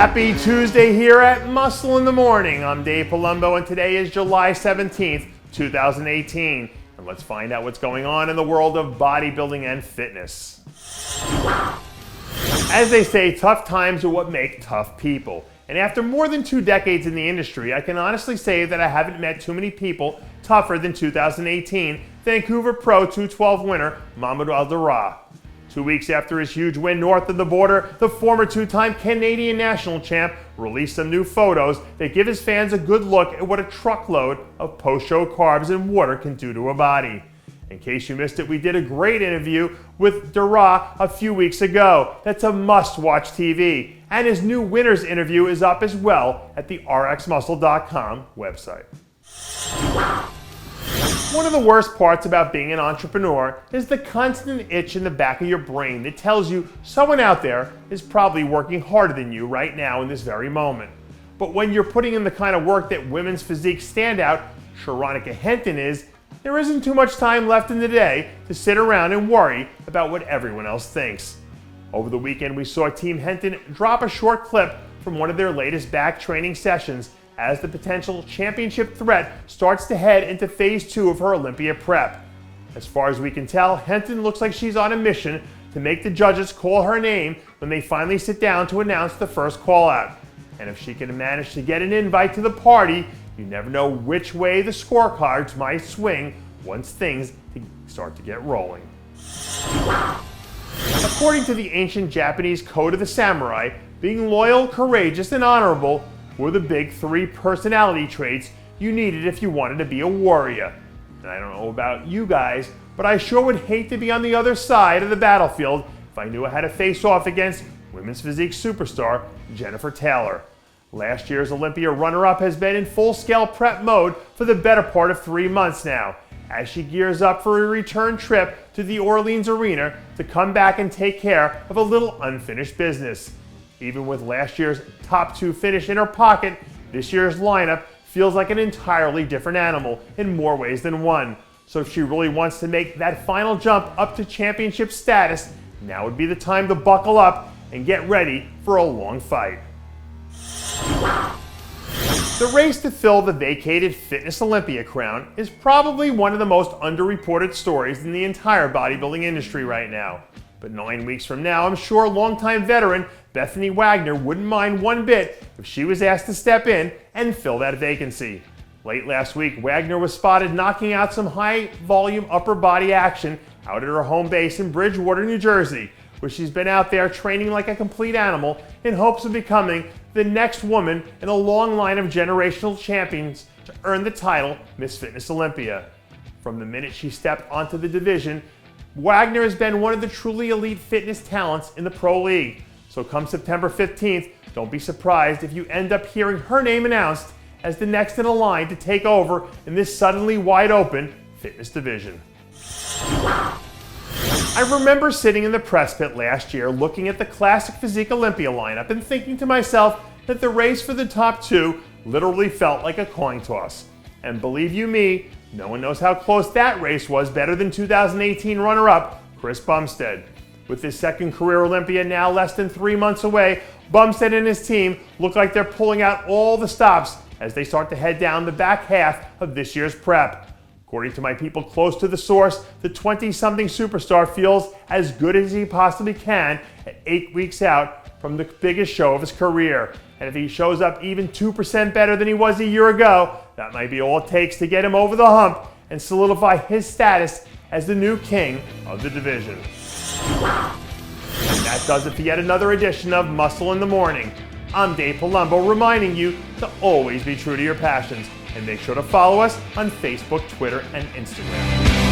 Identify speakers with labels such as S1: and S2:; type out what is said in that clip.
S1: Happy Tuesday here at Muscle in the Morning. I'm Dave Palumbo and today is July 17th, 2018. And let's find out what's going on in the world of bodybuilding and fitness. As they say, tough times are what make tough people. And after more than 2 decades in the industry, I can honestly say that I haven't met too many people tougher than 2018 Vancouver Pro 212 winner Mahmoud Al Durrah. 2 weeks after his huge win north of the border, the former 2-time Canadian national champ released some new photos that give his fans a good look at what a truckload of post-show carbs and water can do to a body. In case you missed it, we did a great interview with Dada a few weeks ago. That's a must-watch TV. And his new winner's interview is up as well at the RxMuscle.com website. One of the worst parts about being an entrepreneur is the constant itch in the back of your brain that tells you someone out there is probably working harder than you right now in this very moment. But when you're putting in the kind of work that women's physique standout Sheronica Henton is, there isn't too much time left in the day to sit around and worry about what everyone else thinks. Over the weekend, we saw Team Henton drop a short clip from one of their latest back training sessions as the potential championship threat starts to head into phase 2 of her Olympia prep. As far as we can tell, Henton looks like she's on a mission to make the judges call her name when they finally sit down to announce the first call-out. And if she can manage to get an invite to the party, you never know which way the scorecards might swing once things start to get rolling. According to the ancient Japanese code of the samurai, being loyal, courageous, and honorable were the big 3 personality traits you needed if you wanted to be a warrior. And I don't know about you guys, but I sure would hate to be on the other side of the battlefield if I knew I had to face off against women's physique superstar Jennifer Taylor. Last year's Olympia runner-up has been in full-scale prep mode for the better part of 3 months now, as she gears up for a return trip to the Orleans Arena to come back and take care of a little unfinished business. Even with last year's top 2 finish in her pocket, this year's lineup feels like an entirely different animal in more ways than one. So if she really wants to make that final jump up to championship status, now would be the time to buckle up and get ready for a long fight. The race to fill the vacated Fitness Olympia crown is probably one of the most underreported stories in the entire bodybuilding industry right now. But 9 weeks from now, I'm sure longtime veteran Bethany Wagner wouldn't mind one bit if she was asked to step in and fill that vacancy. Late last week, Wagner was spotted knocking out some high-volume upper body action out at her home base in Bridgewater, New Jersey, where she's been out there training like a complete animal in hopes of becoming the next woman in a long line of generational champions to earn the title Miss Fitness Olympia. From the minute she stepped onto the division, Wagner has been one of the truly elite fitness talents in the Pro League. So come September 15th, don't be surprised if you end up hearing her name announced as the next in a line to take over in this suddenly wide open fitness division. I remember sitting in the press pit last year looking at the classic Physique Olympia lineup and thinking to myself that the race for the top 2 literally felt like a coin toss. And believe you me, no one knows how close that race was better than 2018 runner-up Chris Bumstead. With his second career Olympia now less than 3 months away, Bumstead and his team look like they're pulling out all the stops as they start to head down the back half of this year's prep. According to my people close to the source, the 20-something superstar feels as good as he possibly can at 8 weeks out from the biggest show of his career. And if he shows up even 2% better than he was a year ago, that might be all it takes to get him over the hump and solidify his status as the new king of the division. And that does it for yet another edition of Muscle in the Morning. I'm Dave Palumbo reminding you to always be true to your passions and make sure to follow us on Facebook, Twitter, and Instagram.